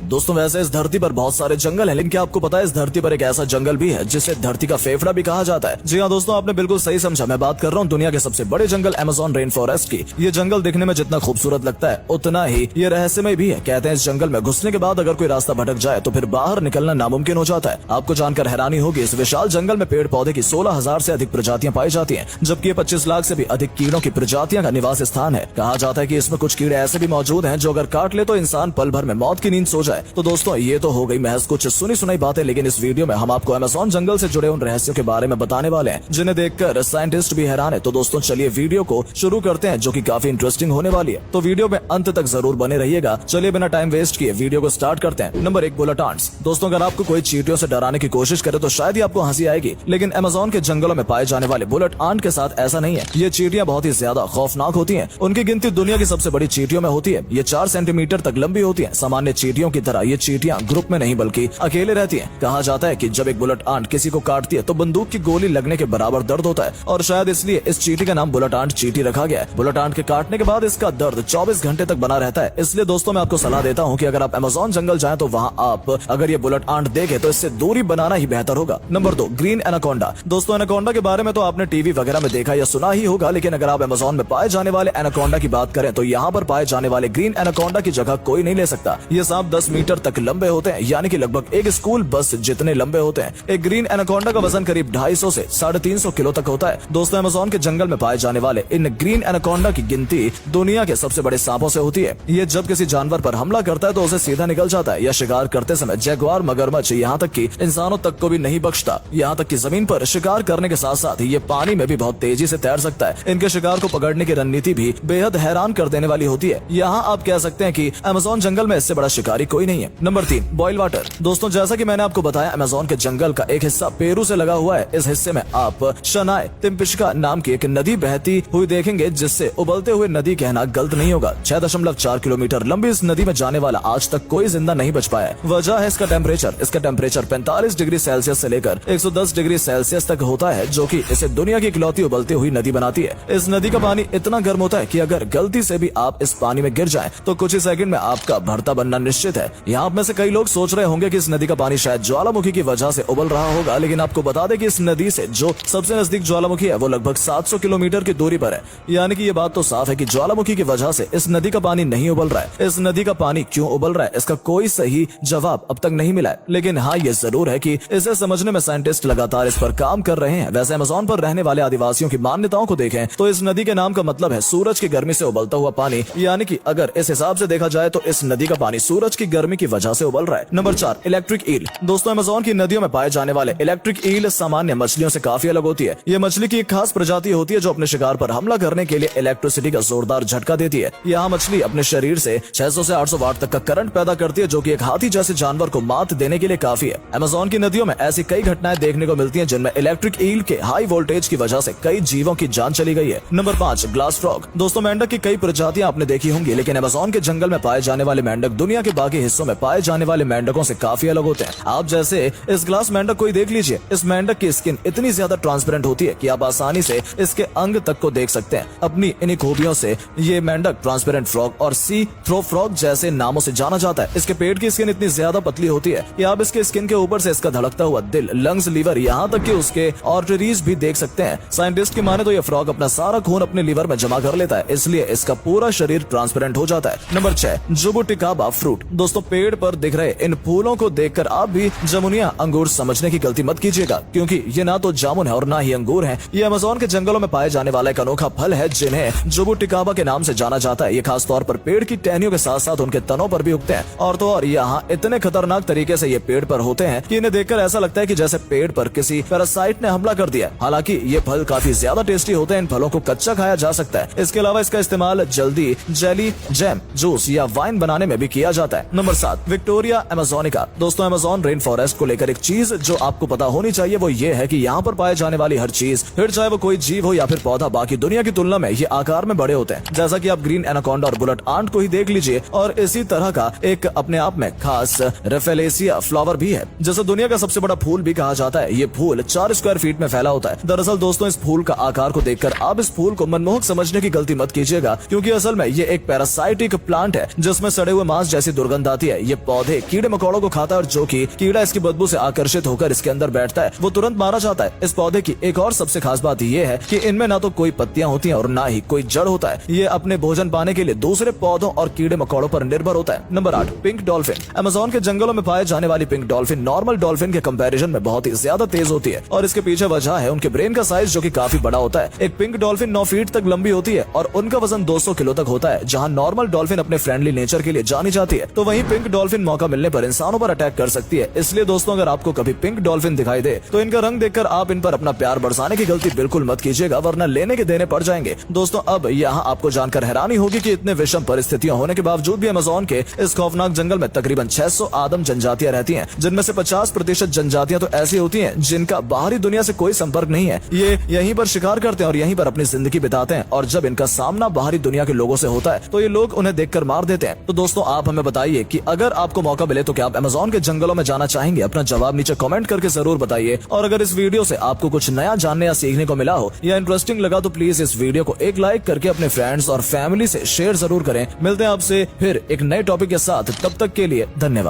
दोस्तों वैसे इस धरती पर बहुत सारे जंगल हैं, लेकिन क्या आपको पता है इस धरती पर एक ऐसा जंगल भी है जिसे धरती का फेफड़ा भी कहा जाता है। जी हाँ दोस्तों, आपने बिल्कुल सही समझा। मैं बात कर रहा हूँ दुनिया के सबसे बड़े जंगल अमेज़न रेन फॉरेस्ट की। ये जंगल दिखने में जितना खूबसूरत लगता है उतना ही ये रहस्यमय भी है। कहते हैं इस जंगल में घुसने के बाद अगर कोई रास्ता भटक जाए तो फिर बाहर निकलना नामुमकिन हो जाता है। आपको जानकर हैरानी होगी, इस विशाल जंगल में पेड़ पौधे की 16,000 से अधिक प्रजातियां पाई जाती हैं, जबकि ये 25 लाख से भी अधिक कीड़ों की प्रजातियां का निवास स्थान है। कहा जाता है कि इसमें कुछ कीड़े ऐसे भी मौजूद हैं जो अगर काट ले तो इंसान पल भर में मौत की नींद सो जाए। तो दोस्तों ये तो हो गई महज कुछ सुनी सुनाई बातें, लेकिन इस वीडियो में हम आपको अमेज़न जंगल से जुड़े उन रहस्यों के बारे में बताने वाले हैं जिन्हें देखकर साइंटिस्ट भी हैरान है। तो दोस्तों चलिए वीडियो को शुरू करते हैं, जो कि काफी इंटरेस्टिंग होने वाली है। तो वीडियो में अंत तक जरूर बने रहिएगा। चलिए बिना टाइम वेस्ट किए वीडियो को स्टार्ट करते हैं। Number 1, bullet ants. दोस्तों अगर आपको कोई चींटियों से डराने की कोशिश करे तो शायद ही आपको हंसी आएगी, लेकिन अमेज़न के जंगलों में पाए जाने वाले बुलेट आंट के साथ ऐसा नहीं है। ये चींटियां बहुत ही ज्यादा खौफनाक होती हैं। उनकी गिनती दुनिया की सबसे बड़ी चींटियों में होती है। ये 4 सेंटीमीटर तक लंबी होती है। सामान्य चींटियों की तरह ये चींटियां ग्रुप में नहीं बल्कि अकेले रहती हैं। कहा जाता है कि जब एक बुलेट आंट किसी को काटती है तो बंदूक की गोली लगने के बराबर दर्द होता है, और शायद इसलिए इस चींटी का नाम बुलेट आंट चींटी रखा गया है। बुलेट आंट के काटने के बाद इसका दर्द 24 घंटे तक बना रहता है। इसलिए दोस्तों मैं आपको सलाह देता हूँ कि अगर आप अमेज़न जंगल जाएं तो वहाँ आप अगर ये बुलेट आंट देखे तो इससे दूरी बनाना ही बेहतर होगा। Number 2, green anaconda. दोस्तों एनाकोंडा के बारे में तो आपने टीवी वगैरह में देखा या सुना ही होगा, लेकिन अगर आप अमेज़न में पाए जाने वाले एनाकोंडा की बात करें तो यहाँ पर पाए जाने वाले ग्रीन एनाकोंडा की जगह कोई नहीं ले सकता। ये सांप 10 मीटर तक लंबे होते हैं, यानी कि लगभग एक स्कूल बस जितने लंबे होते हैं। एक ग्रीन एनाकोंडा का वजन करीब 250 से 350 किलो तक होता है। दोस्तों अमेज़न के जंगल में पाए जाने वाले इन ग्रीन एनाकोंडा की गिनती दुनिया के सबसे बड़े सांपों से होती है। ये जब किसी जानवर पर हमला करता है तो उसे सीधा निकल जाता है, या शिकार करते समय जगुआर, मगरमच्छ, यहाँ तक कि इंसानों तक को भी नहीं बख्शता। यहाँ तक कि जमीन पर शिकार करने के साथ साथ ये पानी में भी बहुत तेजी से तैर सकता है। इनके शिकार को पकड़ने की रणनीति भी बेहद हैरान कर देने वाली होती है। यहाँ आप कह सकते हैं कि अमेज़न जंगल में इससे बड़ा शिकारी कोई नहीं है। Number 3, boil water. दोस्तों जैसा कि मैंने आपको बताया अमेज़न के जंगल का एक हिस्सा पेरू से लगा हुआ है। इस हिस्से में आप शनाय तिम्पिश्का नाम की एक नदी बहती हुई देखेंगे, जिससे उबलते हुए नदी कहना गलत नहीं होगा। 6.4 किलोमीटर लंबी इस नदी में जाने वाला आज तक कोई जिंदा नहीं बच पाया है। वजह है इसका टेम्परेचर। इसका टेम्परेचर 45 डिग्री सेल्सियस से लेकर 110 डिग्री सेल्सियस तक होता है, जो कि इसे दुनिया की इकलौती उबलती हुई नदी बनाती है। इस नदी का पानी इतना गर्म होता है कि अगर गलती से भी आप इस पानी में गिर जाएं तो कुछ ही सेकंड में आपका भरता बनना निश्चित है। यहाँ आप में से कई लोग सोच रहे होंगे कि इस नदी का पानी शायद ज्वालामुखी की वजह से उबल रहा होगा, लेकिन आपको बता दें कि इस नदी से जो सबसे नजदीक ज्वालामुखी है वो लगभग 700 किलोमीटर की दूरी पर है। यानी कि ये बात तो साफ है कि ज्वालामुखी की वजह से इस नदी का पानी नहीं उबल रहा है। इस नदी का पानी क्यों उबल रहा है इसका कोई सही जवाब अब तक नहीं मिला है, लेकिन हाँ ये जरूर है कि इसे समझने में साइंटिस्ट लगातार इस पर काम कर रहे हैं। वैसे अमेज़न पर रहने वाले आदिवासियों की मान्यताओं को देखें तो इस नदी के नाम का मतलब है सूरज की गर्मी से उबलता हुआ पानी, यानी कि अगर इस हिसाब से देखा जाए तो इस नदी का पानी सूरज की गर्मी की वजह से उबल रहा है। Number 4, electric eel. दोस्तों अमेज़न की नदियों में पाए जाने वाले इलेक्ट्रिक ईल सामान्य मछलियों से काफी अलग होती है। ये मछली की एक खास प्रजाति होती है जो अपने शिकार पर हमला करने के लिए इलेक्ट्रिसिटी का जोरदार झटका देती है। यहाँ मछली अपने शरीर से 600 से 800 वाट तक का करंट पैदा करती है, जो कि एक हाथी जैसे जानवर को मात देने के लिए काफी है। अमेज़न की नदियों में ऐसी कई घटनाएं देखने को मिलती हैं जिनमें इलेक्ट्रिक ईल के हाई वोल्टेज की वजह से कई जीवों की जान चली गई है। Number 5, glass frog. दोस्तों मेंढक की कई प्रजातियां आपने देखी होंगी, लेकिन अमेज़न के जंगल में पाए जाने वाले मेंढक दुनिया के बाकी हिस्सों में पाए जाने वाले मेंढकों से काफी अलग होते हैं। आप जैसे इस ग्लास मेंढक को ही देख लीजिए। इस मेंढक की स्किन इतनी ज्यादा ट्रांसपेरेंट होती है कि आप आसानी से इसके अंग तक को देख सकते हैं। अपनी इन्हीं खूबियों से ये मेंढक ट्रांसपेरेंट फ्रॉग और सी थ्रो फ्रॉग जैसे नामों से जाना जाता है। इसके पेट की स्किन इतनी ज्यादा पतली होती है कि आप इसके स्किन के ऊपर से इसका धड़कता हुआ दिल, लंग्स, लीवर, यहाँ तक कि उसके आर्टरीज भी देख सकते हैं। साइंटिस्ट की माने तो ये फ्रॉग अपना सारा खून अपने लीवर में जमा कर लेता है, इसलिए इसका पूरा शरीर ट्रांसपेरेंट हो जाता है। Number 6, jaboticaba fruit. दोस्तों पेड़ पर दिख रहे इन फूलों को देखकर आप भी जामुनिया अंगूर समझने की गलती मत कीजिएगा, क्योंकि ये ना तो जामुन है और ना ही अंगूर है। ये अमेज़न के जंगलों में पाए जाने वाला एक अनोखा फल है जिन्हें जुबुटिकाबा के नाम से जाना जाता है। ये खास तौर पर पेड़ की टहनियों के साथ साथ उनके तनों पर भी उगते हैं, और तो और यहाँ इतने खतरनाक तरीके से ये पेड़ पर होते हैं कि इन्हें देखकर ऐसा लगता है कि जैसे पेड़ पर किसी पैरासाइट ने हमला कर दिया। हालांकि ये फल काफी ज्यादा टेस्टी होते हैं। इन फलों को कच्चा खाया जा सकता है। इसके अलावा इसका इस्तेमाल जल्दी जेली, जैम, जूस या वाइन बनाने में भी किया जाता है। Number 7, Victoria amazonica. दोस्तों अमेज़न रेन फॉरेस्ट को लेकर एक चीज जो आपको पता होनी चाहिए वो ये है कि यहाँ पर पाए जाने वाली हर चीज, फिर चाहे वो कोई जीव हो या फिर पौधा, बाकी दुनिया की तुलना में ये आकार में बड़े होते हैं। जैसा कि आप ग्रीन एनाकोंडा और बुलेट आंट को ही देख लीजिए, और इसी तरह का एक अपने आप में खास रेफेलेसिया फ्लावर भी है, जिसे दुनिया का सबसे बड़ा फूल भी कहा जाता है। ये फूल 4 स्क्वायर फीट में फैला होता है। दरअसल दोस्तों इस फूल का आकार को देखकर आप इस फूल को मनमोहक समझने की गलती मत कीजिएगा, क्योंकि असल में ये एक पैरासाइटिक प्लांट है जिसमें सड़े हुए मांस जैसी दुर्गंध जाती है। ये पौधे कीड़े मकोड़ों को खाता है और जो कि कीड़ा इसकी बदबू से आकर्षित होकर इसके अंदर बैठता है वो तुरंत मारा जाता है। इस पौधे की एक और सबसे खास बात ये है कि इनमें ना तो कोई पत्तियां होती हैं और ना ही कोई जड़ होता है। ये अपने भोजन पाने के लिए दूसरे पौधों और कीड़े मकोड़ों पर निर्भर होता है। Number 8, pink dolphin. अमेज़न के जंगलों में पाए जाने वाली पिंक डॉल्फिन नॉर्मल डॉल्फिन के कंपैरिजन में बहुत ही ज्यादा तेज होती है और इसके पीछे वजह है उनके ब्रेन का साइज जो कि काफी बड़ा होता है। एक पिंक डॉल्फिन 9 फीट तक लंबी होती है और उनका वजन 200 किलो तक होता है। जहां नॉर्मल डॉल्फिन अपने फ्रेंडली नेचर के लिए जानी जाती है तो वहीं पिंक डॉल्फिन मौका मिलने पर इंसानों पर अटैक कर सकती है। इसलिए दोस्तों अगर आपको कभी पिंक डॉल्फिन दिखाई दे तो इनका रंग देखकर आप इन पर अपना प्यार बरसाने की गलती बिल्कुल मत कीजिएगा वरना लेने के देने पड़ जाएंगे। दोस्तों अब यहाँ आपको जानकर हैरानी होगी कि इतने विषम परिस्थितियां होने के बावजूद भी अमेज़न के इस खौफनाक जंगल में तकरीबन 600 आदम जनजातियां रहती हैं, जिनमें से 50% जनजातियां तो ऐसी होती हैं जिनका बाहरी दुनिया से कोई संपर्क नहीं है। ये यहीं पर शिकार करते हैं और यहीं पर अपनी जिंदगी बिताते हैं और जब इनका सामना बाहरी दुनिया के लोगों से होता है तो ये लोग उन्हें देखकर मार देते हैं। तो दोस्तों आप हमें बताइए कि अगर आपको मौका मिले तो क्या आप अमेज़न के जंगलों में जाना चाहेंगे? अपना जवाब नीचे कमेंट करके जरूर बताइए। और अगर इस वीडियो से आपको कुछ नया जानने या सीखने को मिला हो या इंटरेस्टिंग लगा तो प्लीज इस वीडियो को एक लाइक करके अपने फ्रेंड्स और फैमिली से शेयर जरूर करें। मिलते हैं आपसे फिर एक नए टॉपिक के साथ, तब तक के लिए धन्यवाद।